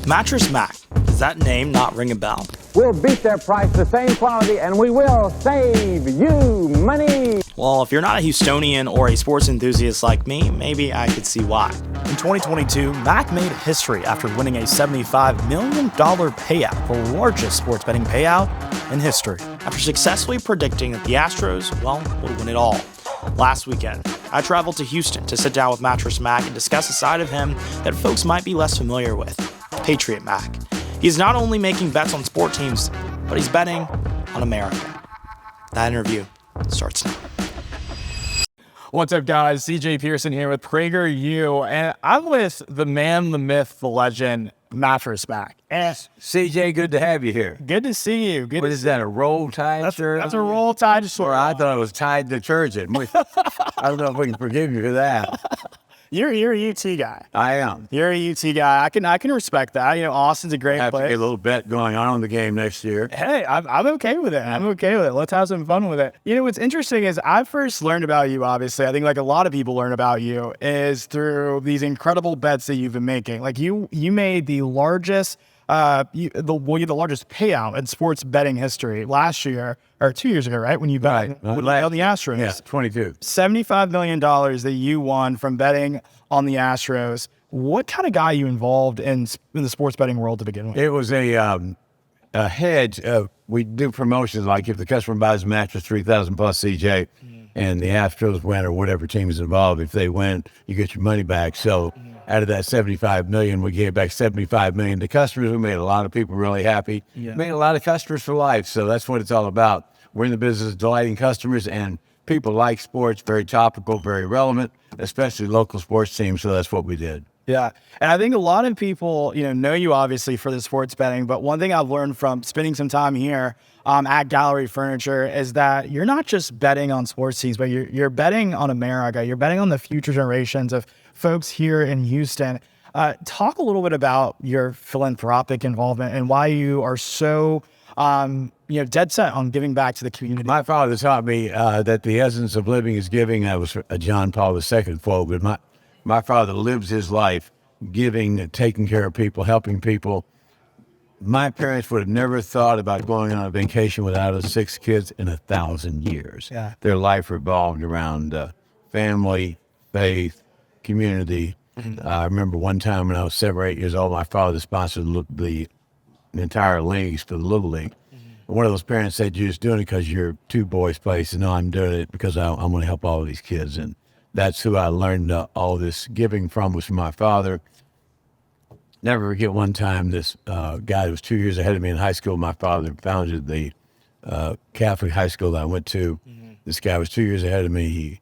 Mattress Mack. Does that name not ring a bell? We'll beat their price, the same quality, and we will save you money. Well, if you're not a Houstonian or a sports enthusiast like me, maybe I could see why. In 2022, Mack made history after winning a $75 million payout, the largest sports betting payout in history, after successfully predicting that the Astros, would win it all. Last weekend, I traveled to Houston to sit down with Mattress Mack and discuss a side of him that folks might be less familiar with, Patriot Mack. He's not only making bets on sport teams, but he's betting on America. That interview starts now. What's up, guys? CJ Pearson here with PragerU, and I'm with the man, the myth, the legend, Mattress Mack. Yes, CJ, good to have you here. Good to see you. What is that, a Roll Tide shirt? That's a Roll Tide shirt. I thought it was tied to church. I don't know if we can forgive you for that. You're a UT guy. I am. You're a UT guy. I can respect that. You know, Austin's a great I have place. to get a little bet going on the game next year. Hey, I'm okay with it. I'm okay with it. Let's have some fun with it. You know, what's interesting is I first learned about you, obviously, I think like a lot of people learn about you, is through these incredible bets that you've been making. Like you made the largest the largest payout in sports betting history last year, or 2 years ago, right? When you bet on the Astros. Yeah, 22. $75 million that you won from betting on the Astros. What kind of got you involved in the sports betting world to begin with? It was a hedge. We do promotions like if the customer buys a mattress, 3,000 plus CJ, and the Astros win or whatever team is involved, if they win, you get your money back. So out of that $75 million, we gave back $75 million to customers. We made a lot of people really happy. Yeah. Made a lot of customers for life. So that's what it's all about. We're in the business of delighting customers, and people like sports, very topical, very relevant, especially local sports teams. So that's what we did. Yeah. And I think a lot of people, know you obviously for the sports betting, but one thing I've learned from spending some time here at Gallery Furniture is that you're not just betting on sports teams, but you're betting on America. You're betting on the future generations of folks here in Houston. Talk a little bit about your philanthropic involvement and why you are so, dead set on giving back to the community. My father taught me that the essence of living is giving. That was a John Paul II quote, but my father lives his life giving, taking care of people, helping people. My parents would have never thought about going on a vacation without us 6 kids in 1,000 years. Yeah. Their life revolved around family, faith, community. Mm-hmm. I remember one time when I was 7 or 8 years old, my father sponsored the entire leagues for the Little League. Mm-hmm. One of those parents said, "You're just doing it because you're 2 boys' place." And no, I'm doing it because I want to help all of these kids. And that's who I learned all this giving from, was from my father. Never forget one time, this guy who was 2 years ahead of me in high school, my father founded the Catholic high school that I went to. Mm-hmm. This guy was 2 years ahead of me. He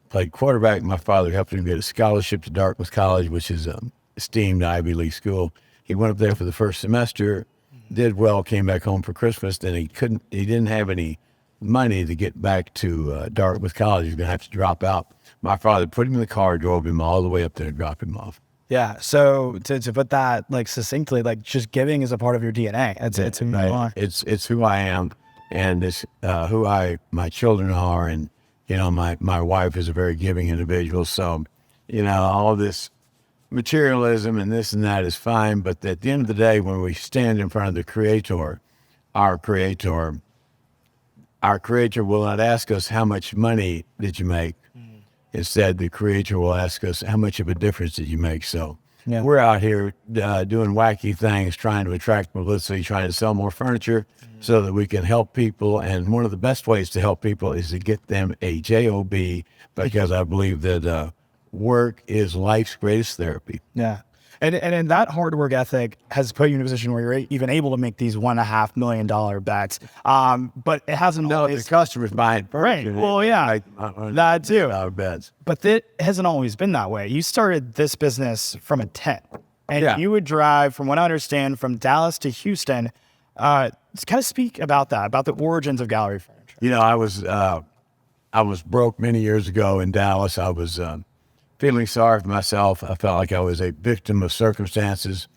played quarterback. My father helped him get a scholarship to Dartmouth College, which is an esteemed Ivy League school. He went up there for the first semester, did well, came back home for Christmas. Then he didn't have any money to get back to Dartmouth College. He was going to have to drop out. My father put him in the car, drove him all the way up there and dropped him off. Yeah. So to put that succinctly, just giving is a part of your DNA. It's who you are. It's who I am, and it's who my children are, and my wife is a very giving individual. So, all this materialism and this and that is fine, but at the end of the day, when we stand in front of the Creator, our Creator will not ask us how much money did you make. Instead, the Creator will ask us, how much of a difference did you make? So we're out here doing wacky things, trying to attract publicity, trying to sell more furniture so that we can help people. And one of the best ways to help people is to get them a job, because I believe that work is life's greatest therapy. Yeah. And that hard work ethic has put you in a position where you're even able to make these $1.5 million bets. But it hasn't always... the customers buying right. Well, yeah, that too. Our bets. But it hasn't always been that way. You started this business from a tent, and you would drive, from what I understand, from Dallas to Houston. Kind of speak about that, about the origins of Gallery Furniture. I was broke many years ago in Dallas. I was feeling sorry for myself. I felt like I was a victim of circumstances,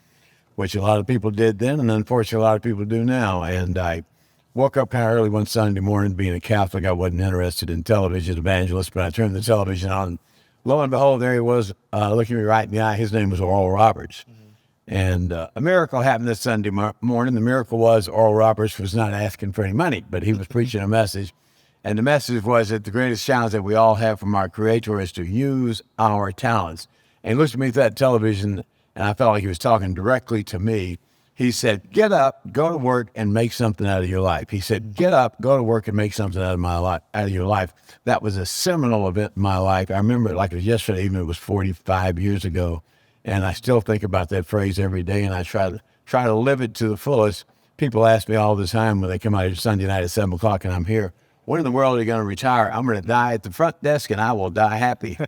which a lot of people did then, and unfortunately a lot of people do now. And I woke up kind of early one Sunday morning. Being a Catholic, I wasn't interested in television evangelist, but I turned the television on. Lo and behold, there he was, looking me right in the eye. His name was Oral Roberts. Mm-hmm. And a miracle happened this Sunday morning. The miracle was Oral Roberts was not asking for any money, but he was preaching a message. And the message was that the greatest challenge that we all have from our Creator is to use our talents. And he looked at me through that television, and I felt like he was talking directly to me. He said, get up, go to work, and make something out of your life. He said, get up, go to work, and make something out of your life. That was a seminal event in my life. I remember it like it was yesterday, even though it was 45 years ago. And I still think about that phrase every day, and I try to live it to the fullest. People ask me all the time when they come out here Sunday night at 7 o'clock and I'm here, when in the world are you going to retire? I'm going to die at the front desk, and I will die happy.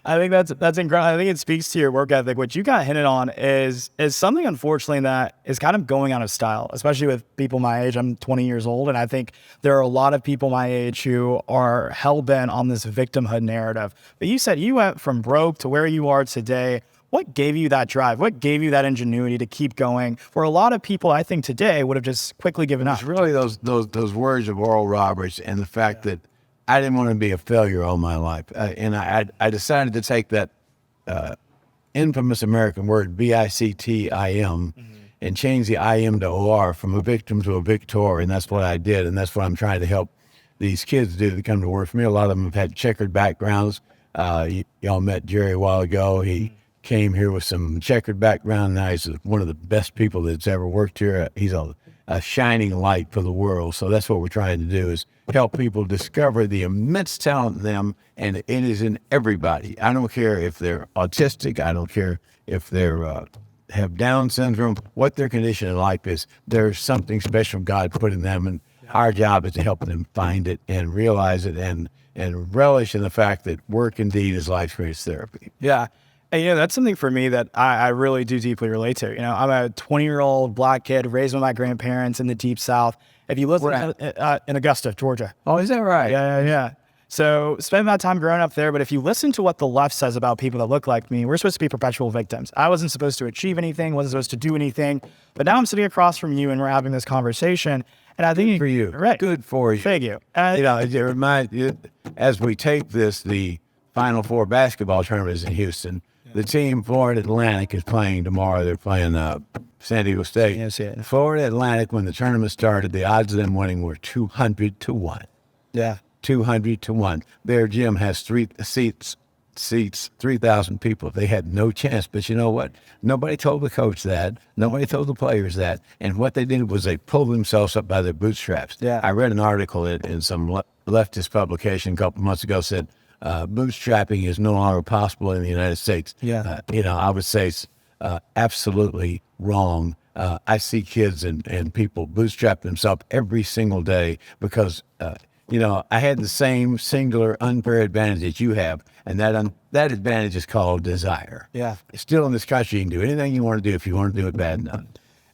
I think that's incredible. I think it speaks to your work ethic. What you got hinted on is something, unfortunately, that is kind of going out of style, especially with people my age. I'm 20 years old, and I think there are a lot of people my age who are hell-bent on this victimhood narrative. But you said you went from broke to where you are today. What gave you that drive? What gave you that ingenuity to keep going? For a lot of people, I think today would have just quickly given up. It's really those words of Oral Roberts and the fact that I didn't want to be a failure all my life. And I decided to take that infamous American word, VICTIM, and change the IM to OR, from a victim to a victor. And that's what I did. And that's what I'm trying to help these kids do that come to work for me. A lot of them have had checkered backgrounds. Y'all met Jerry a while ago. He came here with some checkered background. Now he's one of the best people that's ever worked here. He's a shining light for the world. So that's what we're trying to do, is help people discover the immense talent in them, and it is in everybody. I don't care if they're autistic. I don't care if they're have Down syndrome, what their condition in life is. There's something special God put in them, and our job is to help them find it and realize it and relish in the fact that work indeed is life's greatest therapy. Yeah. And, that's something for me that I really do deeply relate to. I'm a 20-year-old black kid raised by my grandparents in the Deep South. If you listen in Augusta, Georgia. Oh, is that right? Yeah. So spend that time growing up there. But if you listen to what the left says about people that look like me, we're supposed to be perpetual victims. I wasn't supposed to achieve anything, wasn't supposed to do anything. But now I'm sitting across from you and we're having this conversation. And I think for you, right? Good for you. Thank you. It reminds you, as we tape this, the Final Four basketball tournament is in Houston. The team, Florida Atlantic, is playing tomorrow. They're playing San Diego State. Yes. Florida Atlantic, when the tournament started, the odds of them winning were 200 to 1. Yeah. 200 to 1. Their gym has seats 3,000 people. They had no chance. But you know what? Nobody told the coach that. Nobody told the players that. And what they did was they pulled themselves up by their bootstraps. Yeah. I read an article in some leftist publication a couple months ago, said, bootstrapping is no longer possible in the United States. Yeah. I would say it's absolutely wrong. I see kids and people bootstrap themselves every single day because, I had the same singular unfair advantage that you have, and that advantage is called desire. Yeah. Still in this country, you can do anything you want to do if you want to do it bad enough.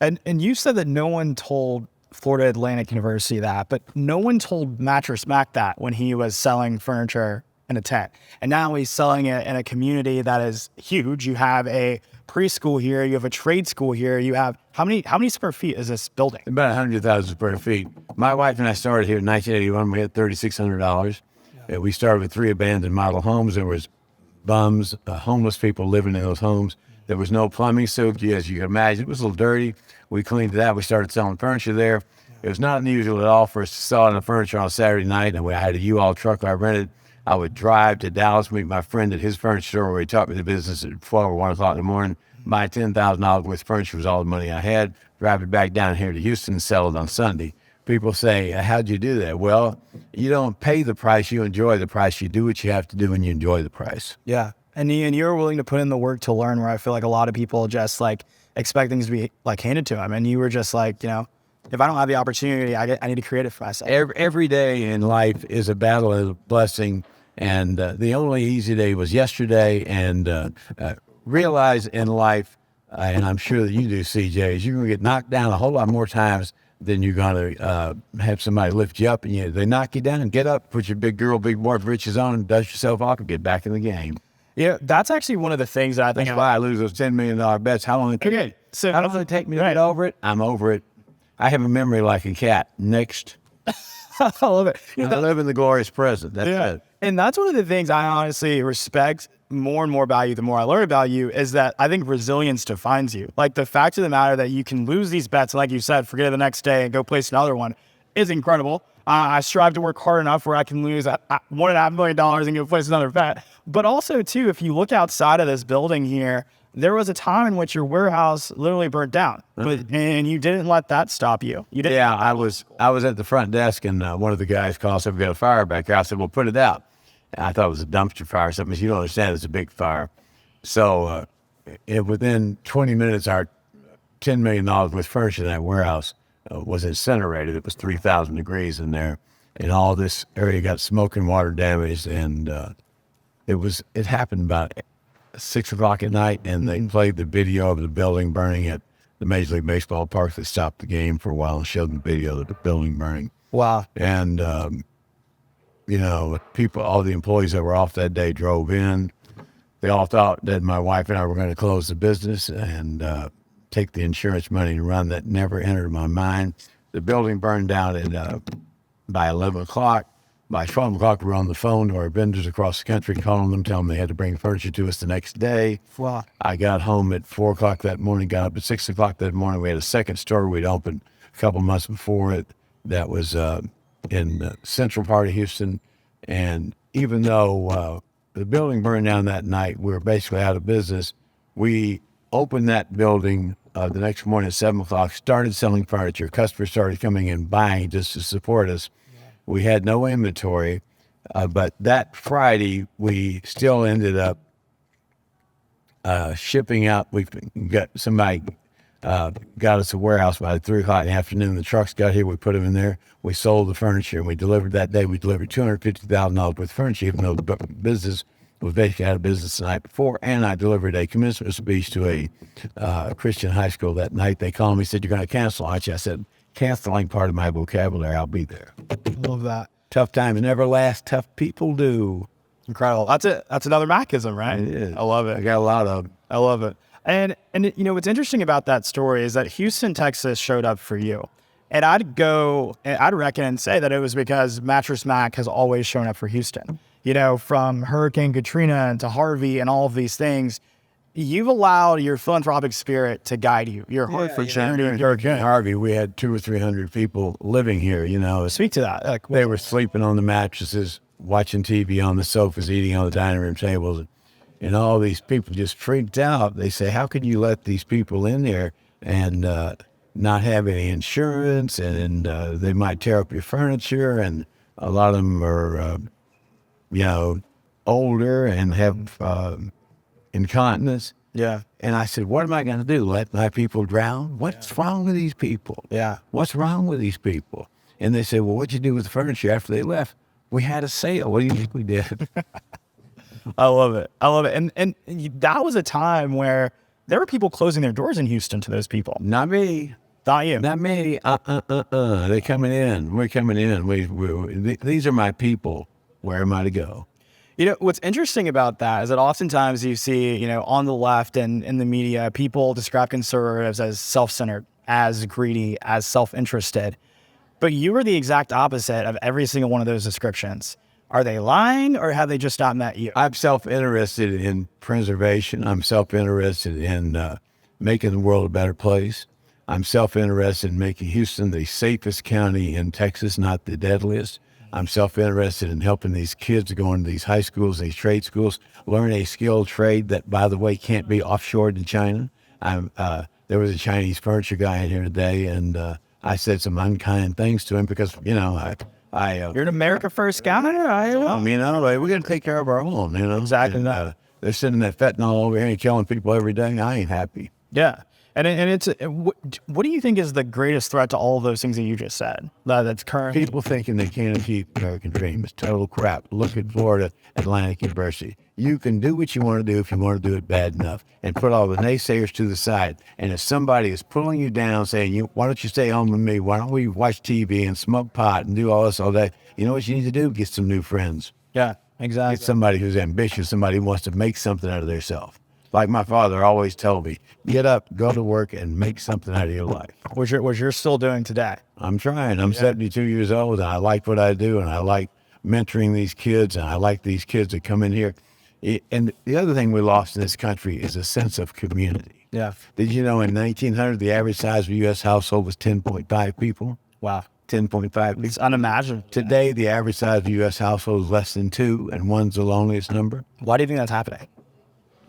And you said that no one told Florida Atlantic University that, but no one told Mattress Mack that when he was selling furniture in a tent. And now he's selling it in a community that is huge. You have a preschool here, you have a trade school here, you have how many square feet is this building? About 100,000 square feet. My wife and I started here in 1981. We had $3,600. Yeah. We started with 3 abandoned model homes. There was bums, homeless people living in those homes. There was no plumbing, so as you can imagine, it was a little dirty. We cleaned it out. We started selling furniture there. It was not unusual at all for us to sell the furniture on a Saturday night, and I had a U-Haul truck I rented. I would drive to Dallas, meet my friend at his furniture store where he taught me the business at 12 or 1 o'clock in the morning. Buy $10,000 worth of furniture was all the money I had. Drive it back down here to Houston and sell it on Sunday. People say, how'd you do that? Well, you don't pay the price, you enjoy the price. You do what you have to do and you enjoy the price. Yeah. And you're willing to put in the work to learn, where I feel like a lot of people just expect things to be handed to them. And you were just if I don't have the opportunity, I need to create it for myself. Every day in life is a battle and a blessing. And the only easy day was yesterday. And realize in life, and I'm sure that you do, CJ, is you're going to get knocked down a whole lot more times than you're going to have somebody lift you up. And they knock you down and get up, put your big girl, big boy britches on, and dust yourself off and get back in the game. Yeah, that's actually one of the things that I think. That's why I lose those $10 million bets. How long it take? Okay, so how long does it take me to get over it? I'm over it. I have a memory like a cat. Next. I love it. I live in the glorious present. That's it. And that's one of the things I honestly respect more and more about you, the more I learn about you, is that I think resilience defines you. Like the fact of the matter that you can lose these bets, and like you said, forget it the next day and go place another one is incredible. I strive to work hard enough where I can lose $1.5 million and go place another bet. But also too, if you look outside of this building here, there was a time in which your warehouse literally burnt down, and you didn't let that stop you. You didn't. Yeah, I was at the front desk, and one of the guys called, said, "We got a fire back here." I said, "Well, put it out." And I thought it was a dumpster fire or something. You don't understand, it's a big fire. So within 20 minutes, our $10 million worth of furniture in that warehouse was incinerated. It was 3,000 degrees in there, and all this area got smoke and water damaged. And it happened about 6 o'clock at night, and they played the video of the building burning at the Major League Baseball park. They stopped the game for a while and showed the video of the building burning. Wow. And people, all the employees that were off that day drove in. They all thought that my wife and I were going to close the business and take the insurance money and run. That never entered my mind. The building burned down at by 11 o'clock. By 12 o'clock, we were on the phone to our vendors across the country, calling them, telling them they had to bring furniture to us the next day. Wow. I got home at 4 o'clock that morning, got up at 6 o'clock that morning. We had a second store we'd opened a couple months before it that was in the central part of Houston. And even though the building burned down that night, we were basically out of business. We opened that building the next morning at 7 o'clock, started selling furniture. Customers started coming in, buying just to support us. We had no inventory, but that Friday, we still ended up shipping out. We got somebody got us a warehouse by 3 o'clock in the afternoon. The trucks got here. We put them in there. We sold the furniture, and we delivered that day. We delivered $250,000 worth of furniture, even though the business was basically out of business the night before. And I delivered a commencement speech to a Christian high school that night. They called me, said, "You're going to cancel, aren't you?" I said, "Canceling part of my vocabulary. I'll be there." Love that. Tough times never last. Tough people do. Incredible. That's it. That's another Mackism, right? It is. I love it. I got a lot of them. I love it. And what's interesting about that story is that Houston, Texas showed up for you. And I'd reckon and say that it was because Mattress Mack has always shown up for Houston. From Hurricane Katrina to Harvey and all of these things, you've allowed your philanthropic spirit to guide you. Your heart for charity. During Hurricane Harvey, we had 200 or 300 people living here, Speak to that. They were sleeping on the mattresses, watching TV on the sofas, eating on the dining room tables. And all these people just freaked out. They say, "How could you let these people in there and not have any insurance? And they might tear up your furniture." And a lot of them are, older and have incontinence. Yeah. And I said, "What am I going to do? Let my people drown? What's wrong with these people? Yeah. What's wrong with these people?" And they said, "Well, what'd you do with the furniture after they left?" "We had a sale." "What do you think we did?" I love it. I love it. And that was a time where there were people closing their doors in Houston to those people. Not me. Not you. Not me. They're coming in. We're coming in. These are my people. Where am I to go? What's interesting about that is that oftentimes you see, on the left and in the media, people describe conservatives as self-centered, as greedy, as self-interested. But you are the exact opposite of every single one of those descriptions. Are they lying, or have they just not met you? I'm self-interested in preservation. I'm self-interested in making the world a better place. I'm self-interested in making Houston the safest county in Texas, not the deadliest. I'm self-interested in helping these kids go into these high schools, these trade schools, learn a skilled trade that, by the way, can't be offshored to China. There was a Chinese furniture guy in here today, and I said some unkind things to him because, you're an America First guy. We're going to take care of our own, Exactly and, that. They're sending that fentanyl over here and killing people every day. I ain't happy. Yeah. And it's what do you think is the greatest threat to all of those things that you just said? That's current. People thinking they can't achieve the American dream is total crap. Look at Florida Atlantic University. You can do what you want to do if you want to do it bad enough, and put all the naysayers to the side. And if somebody is pulling you down, saying, "Why don't you stay home with me? Why don't we watch TV and smoke pot and do all this all day?" You know what you need to do? Get some new friends. Yeah, exactly. Get somebody who's ambitious, somebody who wants to make something out of themselves. Like my father always told me, get up, go to work, and make something out of your life. Which you're still doing today. I'm trying. I'm 72 years old, and I like what I do, and I like mentoring these kids, and I like these kids that come in here. And the other thing we lost in this country is a sense of community. Yeah. Did you know in 1900 the average size of a U.S. household was 10.5 people? Wow. 10.5 people. It's unimaginable. Today, the average size of a U.S. household is less than 2, and 1's the loneliest number. Why do you think that's happening?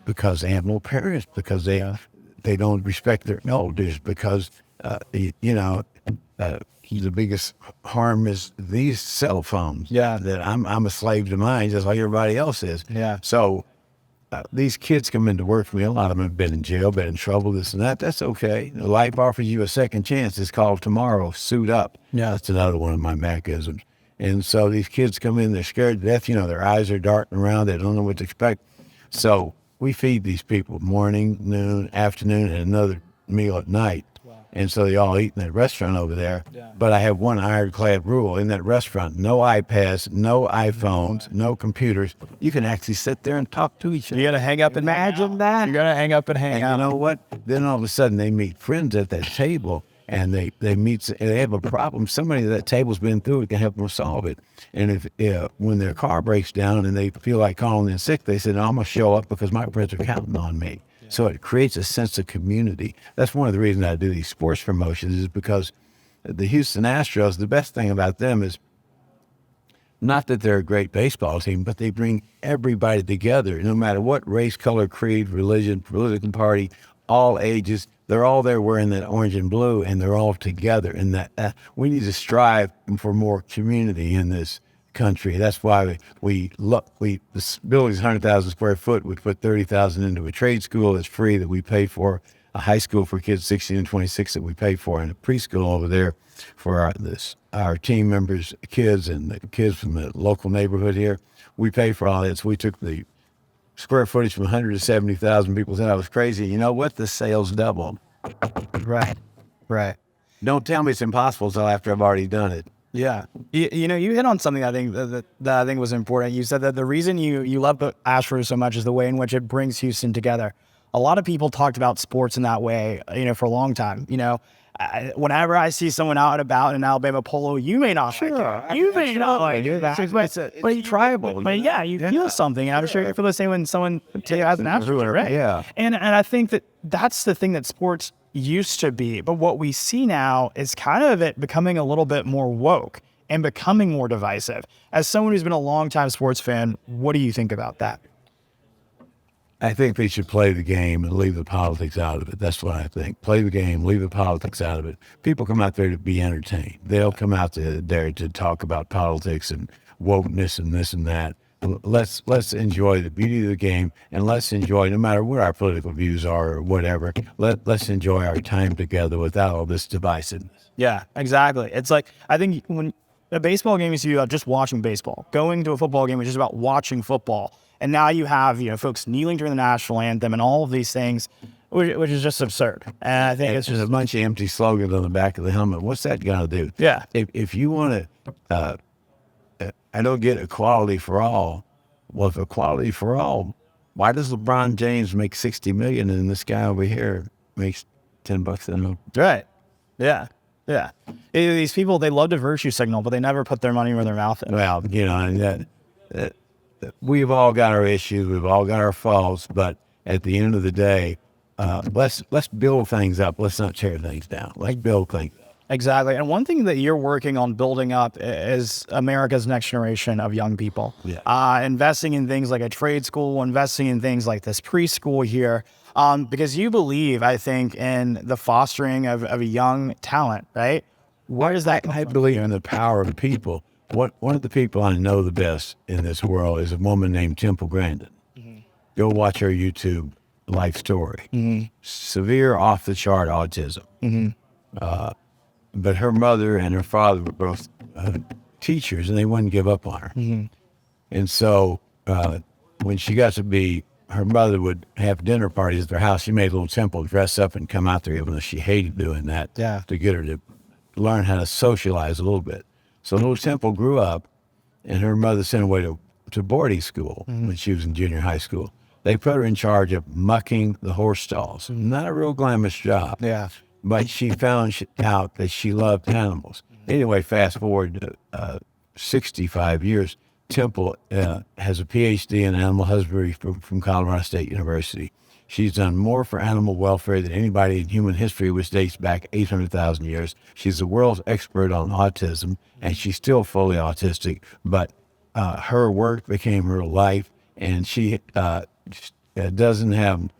Because they have no parents, because they don't respect their elders, because the biggest harm is these cell phones. Yeah. That I'm a slave to mine, just like everybody else is. Yeah. So these kids come into work for me. A lot of them have been in jail, been in trouble, this and that. That's okay. Life offers you a second chance. It's called tomorrow. Suit up. Yeah. That's another one of my Mackisms. And so these kids come in, they're scared to death. Their eyes are darting around. They don't know what to expect. So we feed these people morning, noon, afternoon, and another meal at night. And so they all eat in that restaurant over there. Yeah. But I have one ironclad rule in that restaurant: no iPads, no iPhones, no computers. You can actually sit there and talk to each other. You got to hang up and imagine that. You got to hang up and hang out. You know what? Then all of a sudden they meet friends at that table, and they have a problem. Somebody at that table's been through it, can help them solve it. And if when their car breaks down and they feel like calling in sick, they said, I'm going to show up because my friends are counting on me. So it creates a sense of community. That's one of the reasons I do these sports promotions, is because the Houston Astros, the best thing about them is not that they're a great baseball team, but they bring everybody together, no matter what race, color, creed, religion, political party, all ages. They're all there wearing that orange and blue, and they're all together. And that we need to strive for more community in this country. That's why this building's 100,000 square foot. We put 30,000 into a trade school that's free that we pay for, a high school for kids 16 and 26 that we pay for, and a preschool over there for our team members, kids, and the kids from the local neighborhood here. We pay for all that. So we took the square footage from 100 to 70,000. People said I was crazy. You know what? The sales doubled. Right. Don't tell me it's impossible until after I've already done it. Yeah. You hit on something I think that I think was important. You said that the reason you love the Astros so much is the way in which it brings Houston together. A lot of people talked about sports in that way, for a long time. Whenever I see someone out and about in Alabama polo, you may not like it. You may not like it. But it's tribal. But yeah, you feel something. And I'm sure you feel the same when someone has an Astros, right? Yeah. And I think that's the thing that sports used to be, but what we see now is kind of it becoming a little bit more woke and becoming more divisive. As someone who's been a longtime sports fan, what do you think about that? I think they should play the game and leave the politics out of it. That's what I think. Play the game, leave the politics out of it. People come out there to be entertained. They'll come out there to talk about politics and wokeness and this and that. Let's enjoy the beauty of the game, and let's enjoy, no matter what our political views are or whatever, let's enjoy our time together without all this divisiveness. Yeah, exactly. It's like, I think when a baseball game used to be about just watching baseball, going to a football game was just about watching football. And now you have, folks kneeling during the national anthem and all of these things, which is just absurd. And I think it's just a bunch of empty slogans on the back of the helmet. What's that going to do? Yeah. If you want to, I don't get equality for all. Well, if equality for all, why does LeBron James make $60 million and this guy over here makes $10 an hour? Right. Yeah. These people, they love to virtue signal, but they never put their money where their mouth is. Well, we've all got our issues, we've all got our faults, but at the end of the day, let's build things up. Let's not tear things down. Let's build things up. Exactly. And one thing that you're working on building up is America's next generation of young people. Yeah. Investing in things like a trade school, investing in things like this preschool here, because you believe, I think, in the fostering of a young talent, right? Where does that come from? I believe in the power of people. One of the people I know the best in this world is a woman named Temple Grandin. Mm-hmm. Go watch her YouTube life story. Mm-hmm. Severe, off-the-chart autism. Mm-hmm. But her mother and her father were both teachers, and they wouldn't give up on her. Mm-hmm. And so when she got to be, her mother would have dinner parties at their house. She made little Temple dress up and come out there, even though she hated doing that, to get her to learn how to socialize a little bit. So little Temple grew up, and her mother sent her away to boarding school when she was in junior high school. They put her in charge of mucking the horse stalls. Not a real glamorous job. Yeah. But she found out that she loved animals. Anyway, fast forward to 65 years, Temple has a PhD in animal husbandry from Colorado State University. She's done more for animal welfare than anybody in human history, which dates back 800,000 years. She's the world's expert on autism, and she's still fully autistic, but her work became her life, and she doesn't have,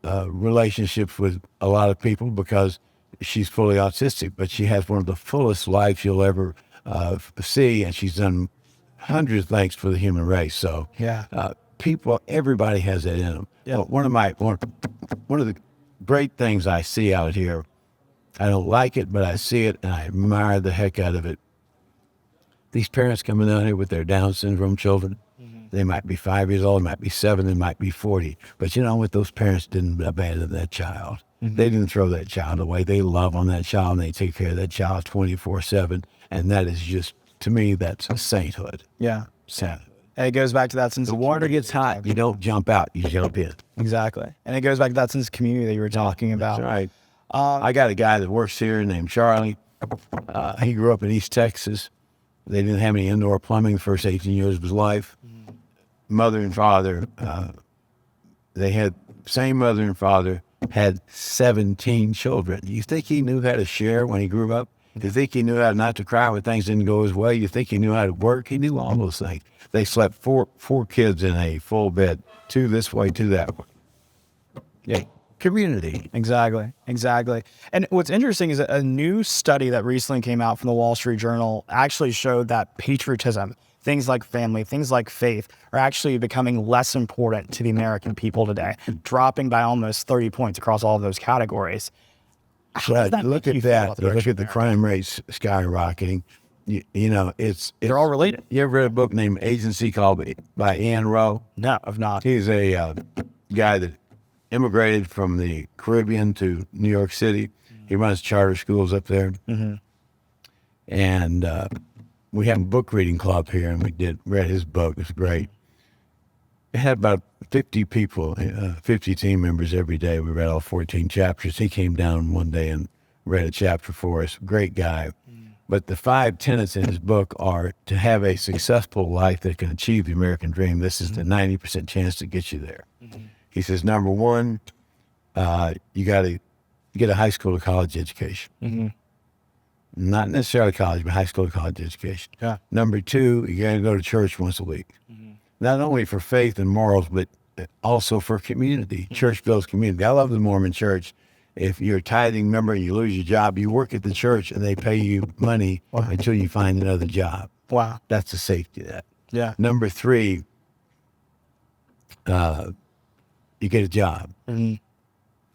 relationships with a lot of people because she's fully autistic, but she has one of the fullest lives you'll ever see, and she's done hundreds of things for the human race. So everybody has that in them. Yeah. Well, one of the great things I see out here, I don't like it, but I see it and I admire the heck out of it. These parents coming down here with their Down syndrome children, they might be 5 years old, they might be 7, they might be 40. But you know what? Those parents didn't abandon that child. They didn't throw that child away. They love on that child and they take care of that child 24/7. And that is just, to me, that's a sainthood. Yeah. Sainthood. And it goes back to that sense the water gets hot, you don't jump out, you jump in. Exactly. And it goes back to that sense of community that you were talking about. That's right. I got a guy that works here named Charlie. He grew up in East Texas. They didn't have any indoor plumbing the first 18 years of his life. Mother and father, they had same mother and father, had 17 children. You think he knew how to share when he grew up? You think he knew how not to cry when things didn't go his way? You think he knew how to work? He knew all those things. They slept four kids in a full bed, 2 this way, 2 that way. Yeah, community. Exactly. And what's interesting is that a new study that recently came out from the Wall Street Journal actually showed that patriotism, things like family, things like faith, are actually becoming less important to the American people today, dropping by almost 30 points across all of those categories. Right. Look at that. Look at the crime rates skyrocketing. They're all related. You ever read a book named Agency by Ian Rowe? No, I've not. He's a guy that immigrated from the Caribbean to New York City. He runs charter schools up there. And we have a book reading club here, and we read his book. It's great. It had about 50 people, 50 team members every day. We read all 14 chapters. He came down one day and read a chapter for us. Great guy. But the 5 tenets in his book are to have a successful life that can achieve the American dream. This is the 90% chance to get you there. He says, number 1, you got to get a high school to college education. Not necessarily college, but high school to college education. Yeah. Number 2, you got to go to church once a week. Not only for faith and morals, but also for community. Church builds community. I love the Mormon church. If you're a tithing member and you lose your job, you work at the church and they pay you money until you find another job. Wow. That's the safety of that. Yeah. Number 3, you get a job.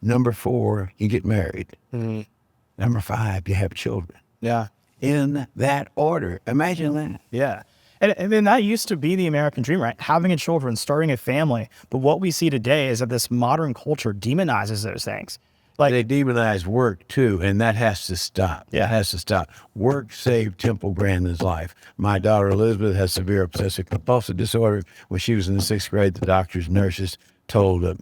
Number 4, you get married. Number 5, you have children. Yeah. In that order. Imagine that. Yeah. And then that used to be the American dream, right? Having a children, starting a family. But what we see today is that this modern culture demonizes those things. Like, they demonize work too, and that has to stop. Yeah. It has to stop. Work saved Temple Grandin's life. My daughter Elizabeth has severe obsessive compulsive disorder. When she was in the 6th grade, the doctors, nurses told the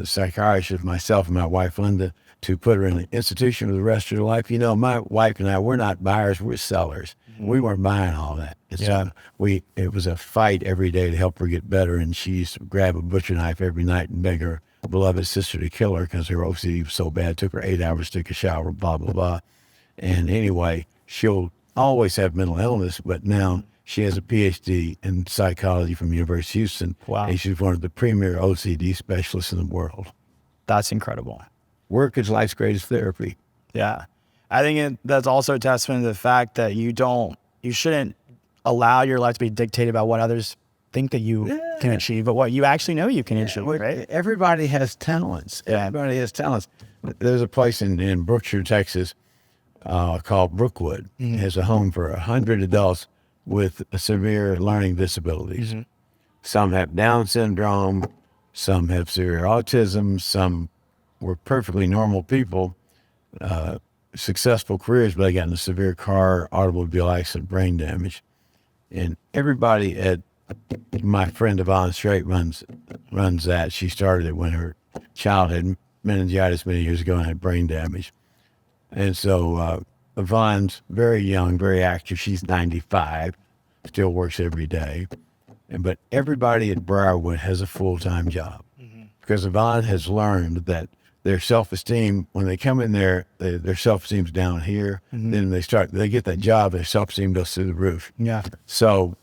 psychiatrist, myself and my wife Linda, to put her in an institution for the rest of her life. You know, my wife and I, we're not buyers, we're sellers. We weren't buying all that. It was a fight every day to help her get better, and she used to grab a butcher knife every night and beg her beloved sister to kill her because her OCD was so bad. It took her 8 hours to take a shower, blah, blah, blah. And anyway, she'll always have mental illness, but now she has a PhD in psychology from University of Houston. Wow. And she's one of the premier OCD specialists in the world. That's incredible. Work is life's greatest therapy. Yeah. I think that's also a testament to the fact that you shouldn't allow your life to be dictated by what others think that you can achieve, but what you actually know you can achieve, right? Everybody has talents. Yeah. Everybody has talents. There's a place in Brookshire, Texas, called Brookwood. It has a home for 100 adults with severe learning disabilities. Some have Down syndrome, some have severe autism, some were perfectly normal people, successful careers, but they got in a severe car, automobile accident, brain damage. And everybody at my friend Yvonne Strait runs that. She started it when her child had meningitis many years ago and had brain damage. And so Yvonne's very young, very active. She's 95. still works every day. But everybody at Briarwood has a full-time job because Yvonne has learned that their self-esteem, when they come in there, their self-esteem's down here. Then they get that job, their self-esteem goes through the roof. Yeah. So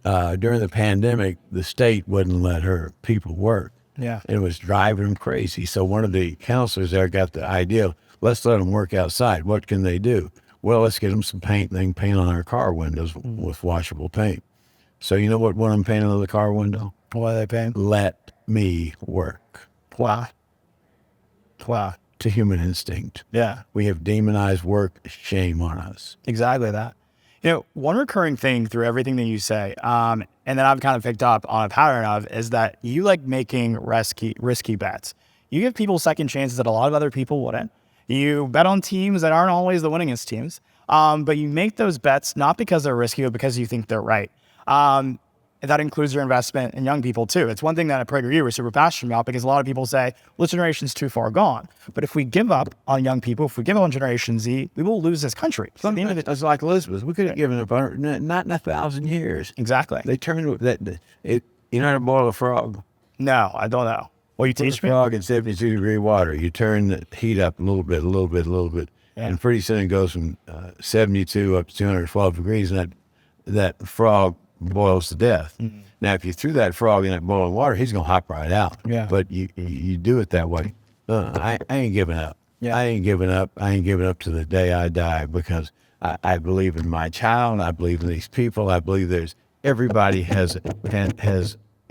during the pandemic, the state wouldn't let her people work. Yeah. It was driving them crazy. So one of the counselors there got the idea, let's let them work outside. What can they do? Well, let's get them some paint. They can paint on our car windows with washable paint. So you know what one of them painted on the car window? What are they paying? Let me work. Wow. Wow. To human instinct. Yeah. We have demonized work. Shame on us. Exactly that. You know, one recurring thing through everything that you say, and that I've kind of picked up on a pattern of, is that you like making risky bets. You give people second chances that a lot of other people wouldn't. You bet on teams that aren't always the winningest teams, but you make those bets not because they're risky, but because you think they're right. That includes your investment in young people too. It's one thing that at PragerU we're super passionate about, because a lot of people say, well, this generation's too far gone. But if we give up on young people, if we give up on Generation Z, we will lose this country. It's like Elizabeth. We could have given up on her, not in 1,000 years. Exactly. They turned you know how to boil a frog? No, I don't know. Well, you teach me? Frog in 72-degree water. You turn the heat up a little bit, and pretty soon it goes from 72 up to 212 degrees, and that frog boils to death. Now, if you threw that frog in that boiling water, he's going to hop right out. Yeah. But you do it that way. I ain't giving up. Yeah. I ain't giving up. I ain't giving up to the day I die, because I believe in my child. I believe in these people. I believe everybody has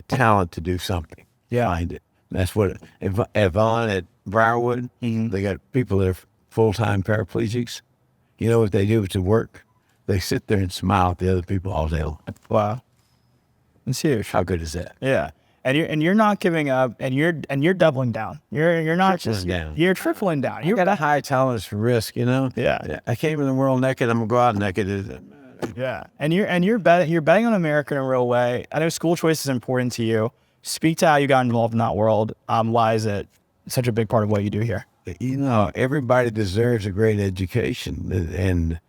talent to do something. Yeah. Find it. That's what Yvonne at Briarwood, they got people that are full-time paraplegics. You know what they do to work? They sit there and smile at the other people all day long. Wow. It's huge. How good is that? Yeah. And you're not giving up, and you're doubling down. You're not just down. You're tripling down. You got a high tolerance for risk, you know? Yeah. I came in the world naked, I'm gonna go out naked. Yeah. And you're betting on America in a real way. I know school choice is important to you. Speak to how you got involved in that world. Why is it such a big part of what you do here? You know, everybody deserves a great education, and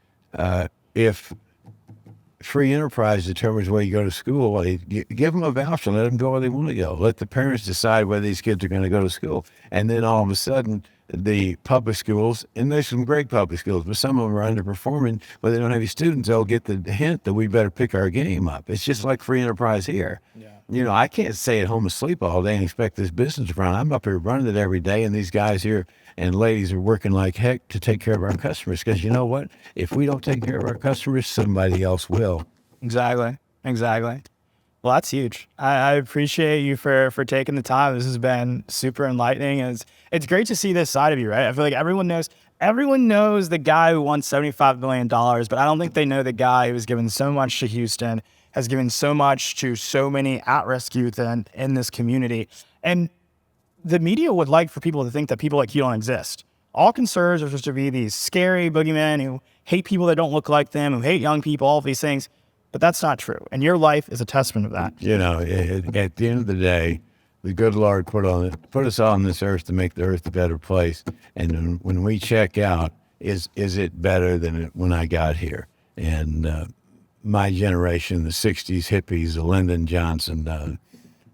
if free enterprise determines where you go to school, well, give them a voucher, let them go where they want to go. Let the parents decide where these kids are going to go to school. And then all of a sudden, the public schools, and there's some great public schools, but some of them are underperforming, but they don't have any students. They'll get the hint that we better pick our game up. It's just like free enterprise here. Yeah. You know, I can't stay at home and sleep all day and expect this business to run. I'm up here running it every day, and these guys here and ladies are working like heck to take care of our customers. Because you know what? If we don't take care of our customers, somebody else will. Exactly. Well, that's huge. I appreciate you for taking the time. This has been super enlightening. It's great to see this side of you, right? I feel like everyone knows the guy who won $75 million, but I don't think they know the guy who has given so much to Houston, has given so much to so many at-risk youth in this community. And the media would like for people to think that people like you don't exist. All conservatives are supposed to be these scary boogeymen who hate people that don't look like them, who hate young people, all of these things. But that's not true. And your life is a testament of that. You know, at the end of the day, the good Lord put us on this earth to make the earth a better place. And when we check out, is it better than when I got here? And my generation, the 60s hippies, the Lyndon Johnson,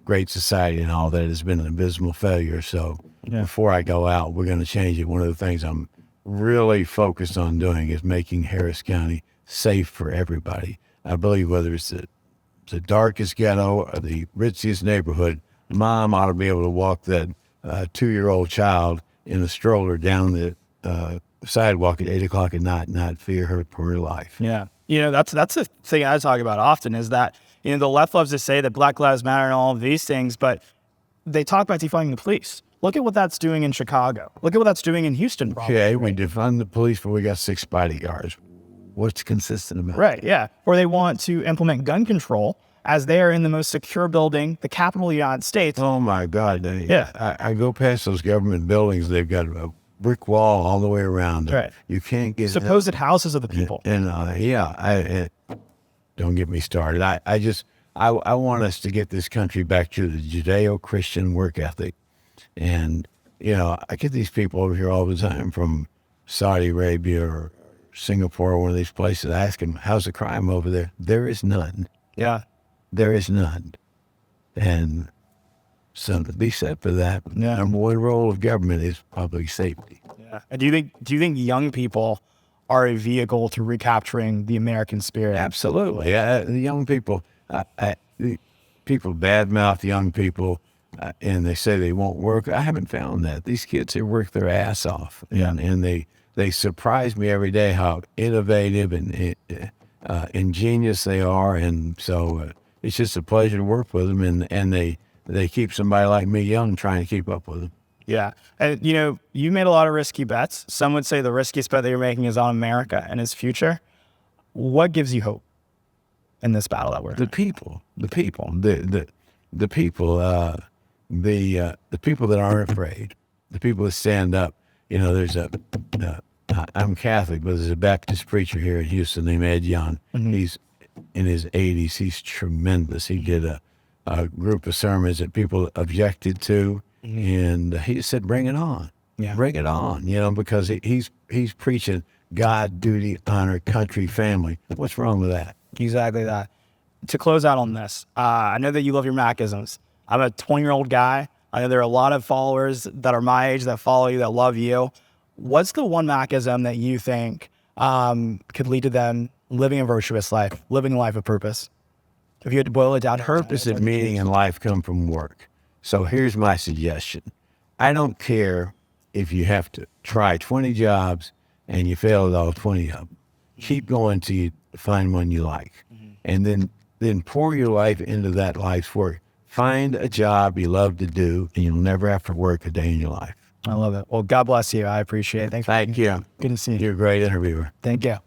Great Society and all that has been an abysmal failure. So before I go out, we're going to change it. One of the things I'm really focused on doing is making Harris County safe for everybody. I believe whether it's the darkest ghetto or the ritziest neighborhood, mom ought to be able to walk that 2-year-old child in a stroller down the sidewalk at 8 o'clock at night and not fear her for her life. Yeah. You know, that's the thing I talk about often is that, you know, the left loves to say that Black Lives Matter and all of these things, but they talk about defunding the police. Look at what that's doing in Chicago. Look at what that's doing in Houston. Probably. Okay, we defund the police, but we got 6 bodyguards. What's consistent about Right, yeah. Or they want to implement gun control as they are in the most secure building, the capital of the United States. Oh, my God. Yeah. I go past those government buildings. They've got a brick wall all the way around. Right. You can't get supposed houses of the people. And don't get me started. I want us to get this country back to the Judeo-Christian work ethic. And, you know, I get these people over here all the time from Saudi Arabia or Singapore, one of these places. I ask them, how's the crime over there? There is none. Yeah. There is none. And something to be said for that. Yeah. Number one role of government is public safety. Yeah. And do you think young people are a vehicle to recapturing the American spirit? Absolutely. The young people, the people badmouth young people, and they say they won't work. I haven't found that. These kids, they work their ass off. Yeah. And they surprise me every day how innovative and ingenious they are. And so it's just a pleasure to work with them. And they keep somebody like me young trying to keep up with them. Yeah. And, you made a lot of risky bets. Some would say the riskiest bet that you're making is on America and its future. What gives you hope in this battle that we're in? The people, the people that aren't afraid, the people that stand up. There's I'm Catholic, but there's a Baptist preacher here in Houston named Ed Young. Mm-hmm. He's in his 80s. He's tremendous. He did a group of sermons that people objected to. And he said, bring it on. Yeah. Bring it on, because he's preaching God, duty, honor, country, family. What's wrong with that? Exactly that. To close out on this, I know that you love your Mackisms. I'm a 20-year-old guy. I know there are a lot of followers that are my age that follow you, that love you. What's the one Mackism that you think could lead to them living a virtuous life, living a life of purpose? If you had to boil it down, Purpose and meaning in life come from work. So here's my suggestion. I don't care if you have to try 20 jobs and you fail at all 20 of them. Keep going till you find one you like. And then pour your life into that life's work. Find a job you love to do, and you'll never have to work a day in your life. I love it. Well, God bless you. I appreciate it. Thank you. Good to see you. You're a great interviewer. Thank you.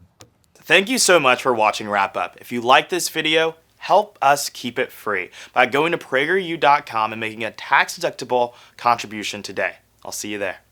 Thank you so much for watching Wrap Up. If you like this video, help us keep it free by going to PragerU.com and making a tax-deductible contribution today. I'll see you there.